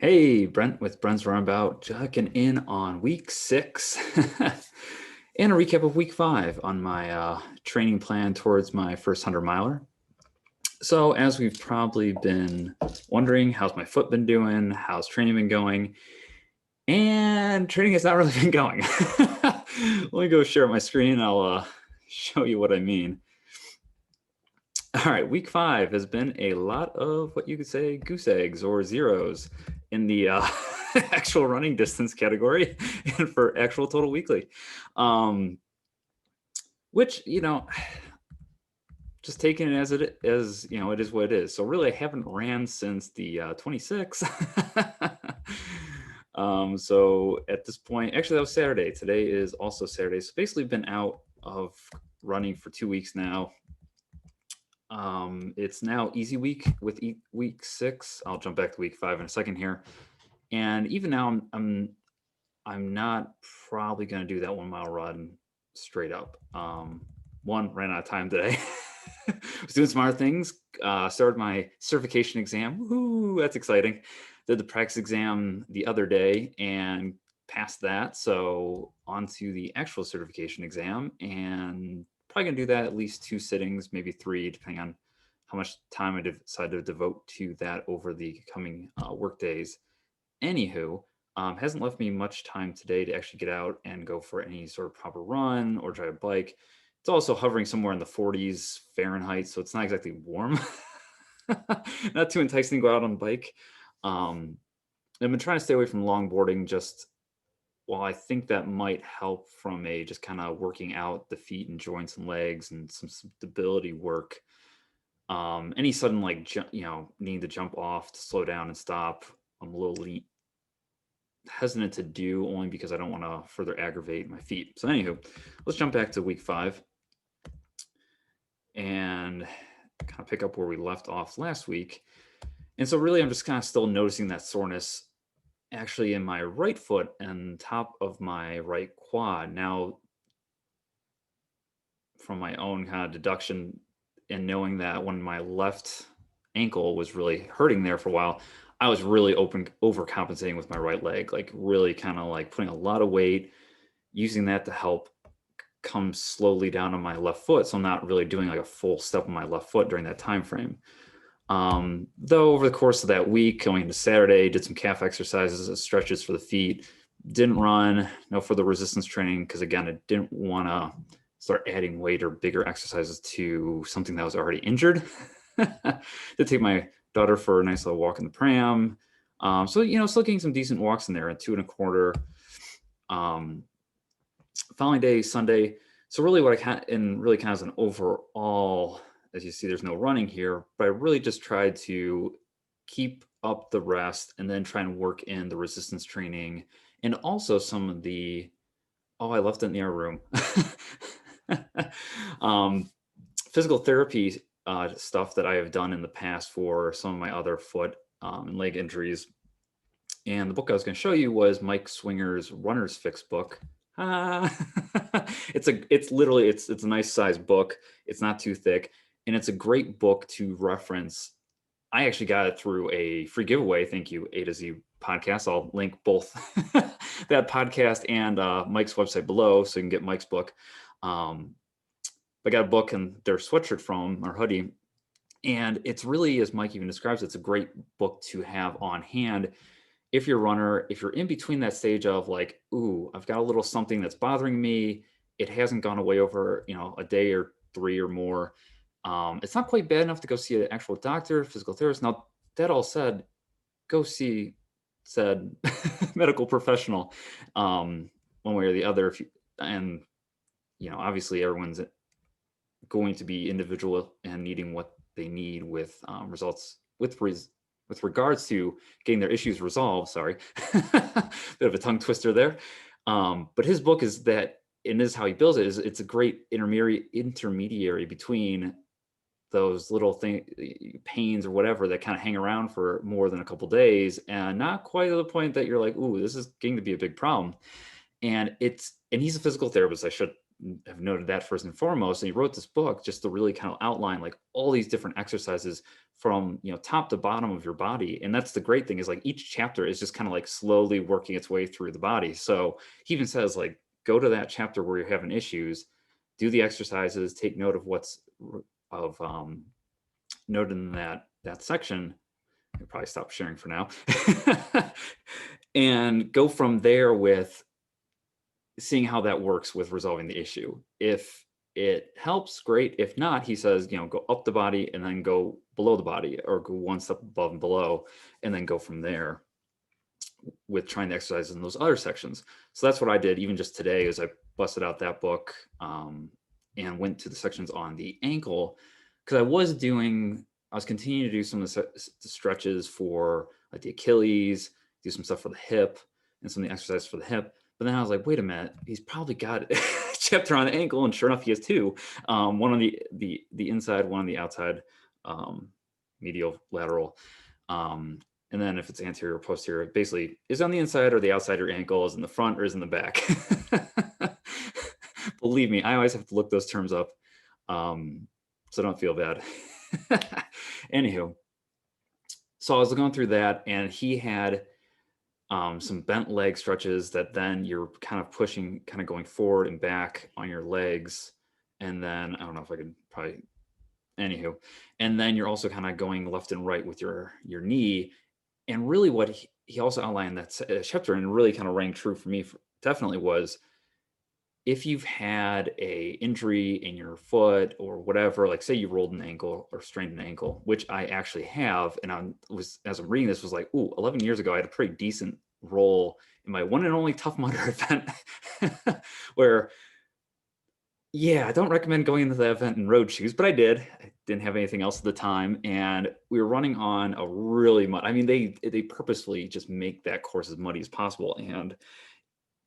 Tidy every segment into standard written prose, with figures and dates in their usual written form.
Hey, Brent with Brent's Runabout, checking in on week 6 and a recap of week 5 on my training plan towards my first 100 miler. So, as we've probably been wondering, how's my foot been doing? How's training been going? And training has not really been going. Let me go share my screen and I'll show you what I mean. All right, week 5 has been a lot of what you could say goose eggs or zeros in the actual running distance category and for actual total weekly. Um, which, just taking it as it is what it is. So really, I haven't ran since the 26th. So at this point, actually, that was Saturday. Today is also Saturday. So basically, been out of running for 2 weeks now. It's now easy week with week 6. I'll jump back to week 5 in a second here. And even now, I'm not probably going to do that 1 mile run straight up. One, ran out of time today. Was doing some other things. Started my certification exam. Woohoo, that's exciting. Did the practice exam the other day and passed that. So on to the actual certification exam, and probably gonna do that at least 2 sittings, maybe 3, depending on how much time I decide to devote to that over the coming work days. Anywho, hasn't left me much time today to actually get out and go for any sort of proper run or drive a bike. It's also hovering somewhere in the 40s Fahrenheit, so it's not exactly warm. Not too enticing to go out on a bike. I've been trying to stay away from longboarding, just while I think that might help from a just kind of working out the feet and joints and legs and some stability work. Any sudden needing to jump off to slow down and stop, I'm a little hesitant to do, only because I don't want to further aggravate my feet. So anywho, let's jump back to week 5 and kind of pick up where we left off last week. And so really, I'm just kind of still noticing that soreness actually in my right foot and top of my right quad. Now, from my own kind of deduction and knowing that when my left ankle was really hurting there for a while, I was really overcompensating with my right leg, like really kind of like putting a lot of weight, using that to help come slowly down on my left foot. So I'm not really doing like a full step on my left foot during that time frame. Though over the course of that week, going into Saturday, did some calf exercises, stretches for the feet, didn't run, no further resistance training, because again, I didn't want to start adding weight or bigger exercises to something that was already injured. To take my daughter for a nice little walk in the pram. So, still getting some decent walks in there at 2.25. Following day, Sunday. So really what I kind and really kind of as an overall, as you see, there's no running here, but I really just tried to keep up the rest and then try and work in the resistance training and also some of the, oh, I left it in the other room. Physical therapy stuff that I have done in the past for some of my other foot and leg injuries. And the book I was going to show you was Mike Swinger's Runner's Fix book. It's literally it's a nice size book. It's not too thick, and it's a great book to reference. I actually got it through a free giveaway. Thank you, A to Z Podcast. I'll link both that podcast and Mike's website below, so you can get Mike's book. I got a book and their sweatshirt from or hoodie, and it's really, as Mike even describes, it's a great book to have on hand if you're a runner, if you're in between that stage of like, ooh, I've got a little something that's bothering me. It hasn't gone away over, a day or 3 or more. It's not quite bad enough to go see an actual doctor, physical therapist. Now, that all said, go see said medical professional, one way or the other. And obviously everyone's going to be individual and needing what they need with results with regards to getting their issues resolved. Sorry, bit of a tongue twister there. But his book is that, and this is how he builds it, is it's a great intermediary between those little pains or whatever that kind of hang around for more than a couple days and not quite to the point that you're like, ooh, this is getting to be a big problem. And he's a physical therapist. I should have noted that first and foremost. And he wrote this book just to really kind of outline like all these different exercises from, top to bottom of your body. And that's the great thing, is like each chapter is just kind of like slowly working its way through the body. So he even says like, go to that chapter where you're having issues, do the exercises, take note of what's of noted in that section. I'll probably stop sharing for now. And go from there with seeing how that works with resolving the issue. If it helps, great. If not, he says, go up the body and then go below the body, or go one step above and below, and then go from there with trying the exercises in those other sections. So that's what I did even just today, is I busted out that book and went to the sections on the ankle, because I was continuing to do some of the stretches for like the Achilles, do some stuff for the hip, and some of the exercises for the hip. But then I was like, wait a minute, he's probably got a chapter on the ankle, and sure enough, he has two. One on the inside, one on the outside, medial, lateral. And then if it's anterior or posterior, basically is on the inside or the outside of your ankle, is in the front or is in the back. Believe me, I always have to look those terms up, so don't feel bad. Anywho, so I was going through that, and he had some bent leg stretches that then you're kind of pushing, kind of going forward and back on your legs. And then I don't know if I could probably, anywho, and then you're also kind of going left and right with your knee. And really what he also outlined that chapter, and really kind of rang true for me, definitely, was if you've had a injury in your foot or whatever, like say you rolled an ankle or strained an ankle, which I actually have. And as I'm reading this, was like, ooh, 11 years ago, I had a pretty decent roll in my one and only Tough Mudder event where, yeah, I don't recommend going into the event in road shoes, but I did. I didn't have anything else at the time. And we were running on a really mud. I mean, they purposefully just make that course as muddy as possible. And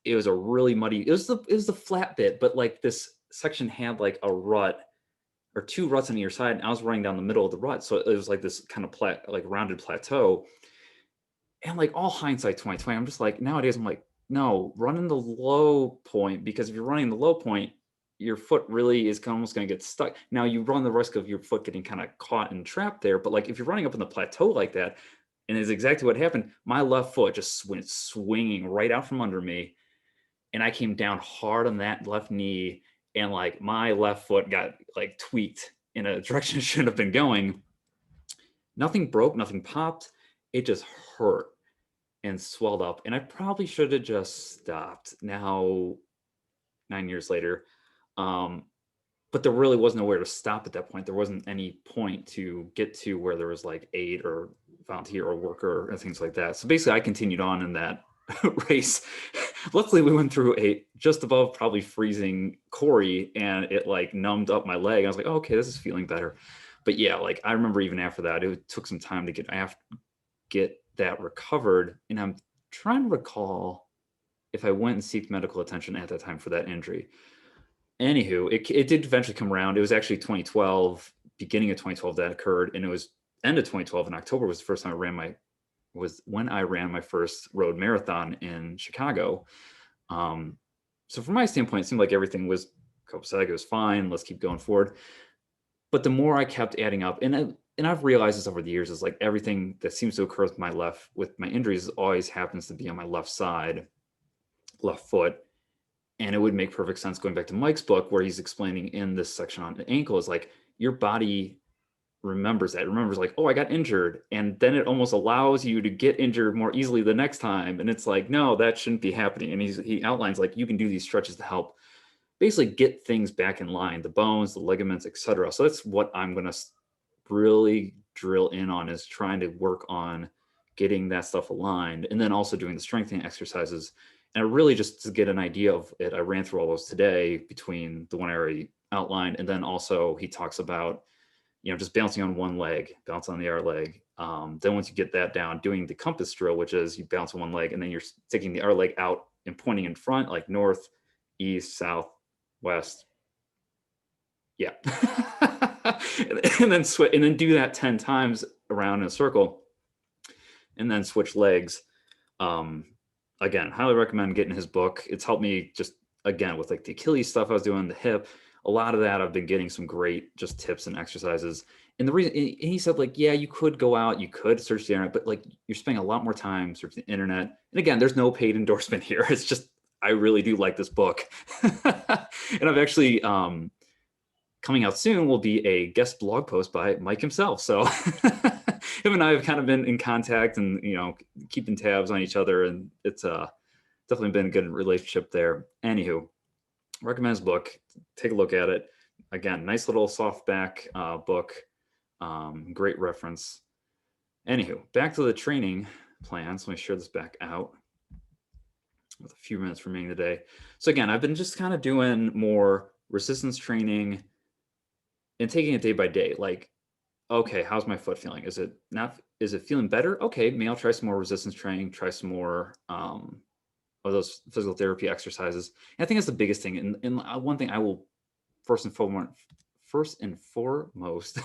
it was a really muddy, it was the flat bit, but like this section had like a rut or two ruts on either side. And I was running down the middle of the rut. So it was like this kind of like rounded plateau. And like all hindsight 2020, I'm just like, nowadays I'm like, no, run in the low point, because if you're running the low point, your foot really is almost going to get stuck. Now you run the risk of your foot getting kind of caught and trapped there. But like if you're running up in the plateau like that, and it's exactly what happened, my left foot just went swinging right out from under me. And I came down hard on that left knee, and like my left foot got like tweaked in a direction it shouldn't have been going. Nothing broke, nothing popped. It just hurt and swelled up. And I probably should have just stopped now, 9 years later. But there really was nowhere to stop at that point. There wasn't any point to get to where there was like aid or volunteer or worker and things like that. So basically I continued on in that race. Luckily we went through a just above probably freezing quarry, and it like numbed up my leg. I was like, oh, okay, this is feeling better. But yeah, like I remember even after that, it took some time to get that recovered. And I'm trying to recall if I went and seeked medical attention at that time for that injury. Anywho, it did eventually come around. It was actually 2012, beginning of 2012 that occurred. And it was end of 2012 in October was the first time when I ran my first road marathon in Chicago. So from my standpoint, it seemed like everything was copacetic. It was fine. Let's keep going forward. But the more I kept adding up, and I've realized this over the years, is like everything that seems to occur with my injuries always happens to be on my left side, left foot. And it would make perfect sense going back to Mike's book, where he's explaining in this section on the ankle, is like your body remembers like, oh, I got injured. And then it almost allows you to get injured more easily the next time. And it's like, no, that shouldn't be happening. And he outlines like you can do these stretches to help basically get things back in line, the bones, the ligaments, etc. So that's what I'm going to really drill in on, is trying to work on getting that stuff aligned, and then also doing the strengthening exercises. And really just to get an idea of it, I ran through all those today between the one I already outlined. And then also he talks about, just bouncing on one leg, bounce on the other leg. Then once you get that down, doing the compass drill, which is you bounce on one leg and then you're sticking the other leg out and pointing in front, like north, east, south, west. Yeah. and then do that 10 times around in a circle, and then switch legs. Again, highly recommend getting his book. It's helped me just again, with like the Achilles stuff I was doing, the hip, a lot of that I've been getting some great just tips and exercises. And the reason, and he said like, yeah, you could go out, you could search the internet, but like you're spending a lot more time searching the internet. And again, there's no paid endorsement here. It's just, I really do like this book. And I've actually, coming out soon will be a guest blog post by Mike himself. So him and I have kind of been in contact and, keeping tabs on each other. And it's definitely been a good relationship there. Anywho, recommend his book. Take a look at it. Again, nice little softback book. Great reference. Anywho, back to the training plan. So let me share this back out with a few minutes remaining today. So again, I've been just kind of doing more resistance training and taking it day by day. Like, okay, how's my foot feeling? Is it feeling better? Okay, maybe I'll try some more resistance training, try some more of those physical therapy exercises. And I think that's the biggest thing. And one thing I will first and foremost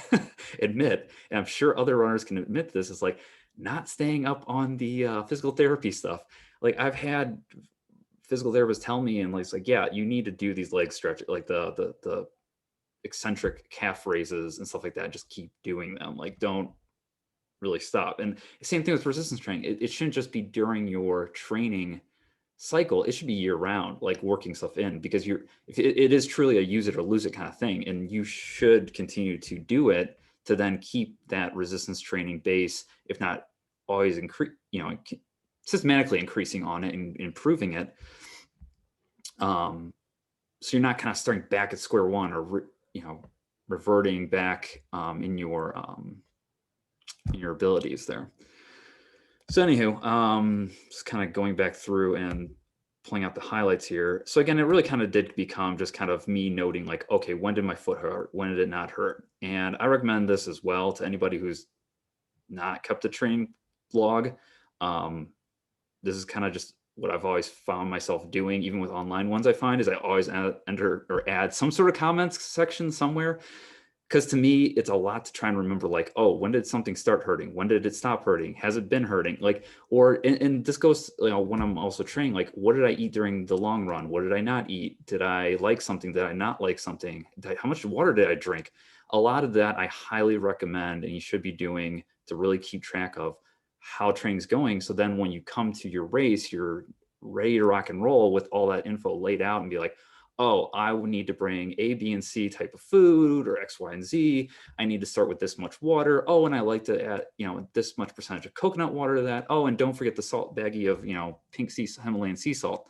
admit, and I'm sure other runners can admit this, is like not staying up on the physical therapy stuff. Like I've had physical therapists tell me, and it's like, yeah, you need to do these leg stretches, like the eccentric calf raises and stuff like that. Just keep doing them. Like don't really stop. And same thing with resistance training. It shouldn't just be during your training cycle. It should be year round, like working stuff in, because it is truly a use it or lose it kind of thing. And you should continue to do it to then keep that resistance training base, if not always systematically increasing on it and improving it. So you're not kind of starting back at square one or reverting back in your abilities there. So anywho, just kind of going back through and pulling out the highlights here. So again, it really kind of did become just kind of me noting like, okay, when did my foot hurt? When did it not hurt? And I recommend this as well to anybody who's not kept a training log. This is kind of just what I've always found myself doing, even with online ones I find, is I always enter or add some sort of comments section somewhere. Because to me, it's a lot to try and remember, like, oh, when did something start hurting? When did it stop hurting? Has it been hurting? Like, and this goes, when I'm also training, like, what did I eat during the long run? What did I not eat? Did I like something? Did I not like something? How much water did I drink? A lot of that I highly recommend, and you should be doing to really keep track of how training's going. So then when you come to your race, you're ready to rock and roll with all that info laid out and be like, oh, I would need to bring A, B, and C type of food, or X, Y, and Z. I need to start with this much water. Oh, and I like to add, this much percentage of coconut water to that. Oh, and don't forget the salt baggie of, pink Himalayan sea salt.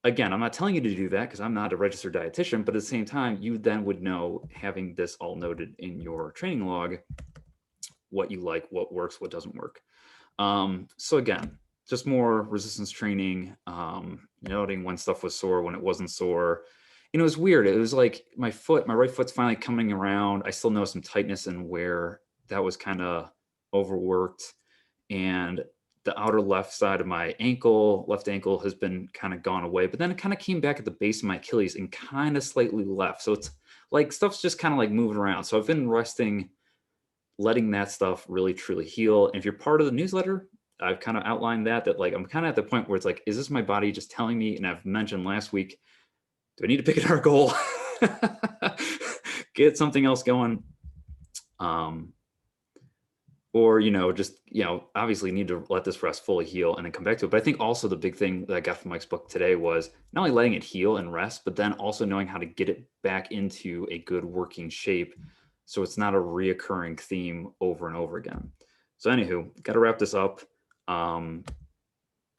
Again, I'm not telling you to do that because I'm not a registered dietitian, but at the same time, you then would know, having this all noted in your training log, what you like, what works, what doesn't work. So again, just more resistance training, noting when stuff was sore, when it wasn't sore. It was weird. It was like my right foot's finally coming around. I still know some tightness in where that was kind of overworked. And the outer left side of my left ankle has been kind of gone away, but then it kind of came back at the base of my Achilles and kind of slightly left. So it's like stuff's just kind of like moving around. So I've been resting, letting that stuff really truly heal. And if you're part of the newsletter, I've kind of outlined that like I'm kind of at the point where it's like, is this my body just telling me? And I've mentioned last week, do I need to pick another goal? Get something else going? Or, obviously need to let this rest fully heal and then come back to it. But I think also the big thing that I got from Mike's book today was not only letting it heal and rest, but then also knowing how to get it back into a good working shape, so it's not a reoccurring theme over and over again. So anywho, got to wrap this up.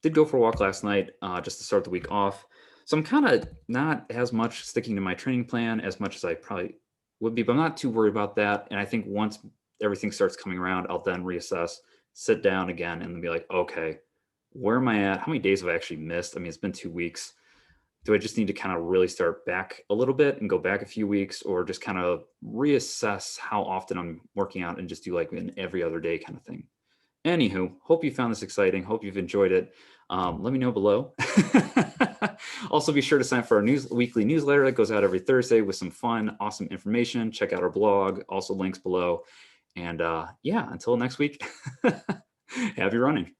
Did go for a walk last night just to start the week off. So I'm kind of not as much sticking to my training plan as much as I probably would be, but I'm not too worried about that. And I think once everything starts coming around, I'll then reassess, sit down again, and then be like, okay, where am I at? How many days have I actually missed? I mean, it's been 2 weeks. Do I just need to kind of really start back a little bit and go back a few weeks, or just kind of reassess how often I'm working out and just do like an every other day kind of thing? Anywho, hope you found this exciting. Hope you've enjoyed it. Let me know below. Also, be sure to sign up for our weekly newsletter that goes out every Thursday with some fun, awesome information. Check out our blog, also links below. And yeah, until next week, happy running.